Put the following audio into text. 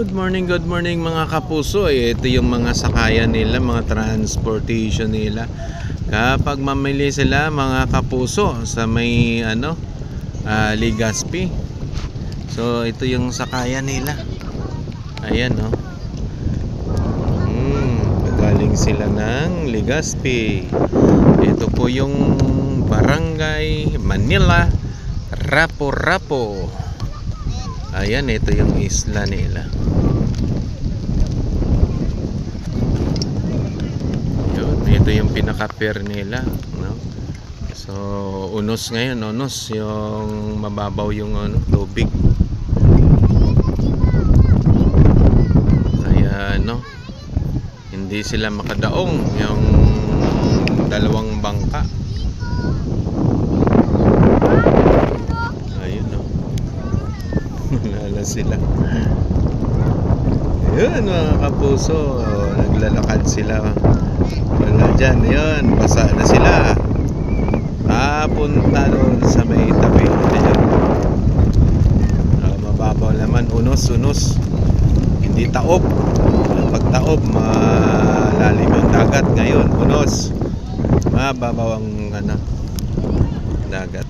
good morning mga kapuso. Ito yung mga sakayan nila, mga transportation nila. Kapag mamili sila mga kapuso sa may Legazpi. So ito yung sakayan nila. Ayan no. Galing sila ng Legazpi. Ito po yung Barangay Manila Rapo-Rapo. Ayan, ito yung isla nila. Yun, ito yung pinaka-pier nila, no? So, unos ngayon, unos yung mababaw yung tubig. Kaya hindi sila makadaong yung dalawang bangka. Wala sila. Yun mga kapuso, naglalakad sila. Wala dyan, yun, basa na sila. Papunta doon sa may tabi. Mababaw naman, unos. Hindi taob. Pag taob, malalim yung dagat. Ngayon, unos. Mababaw ang dagat.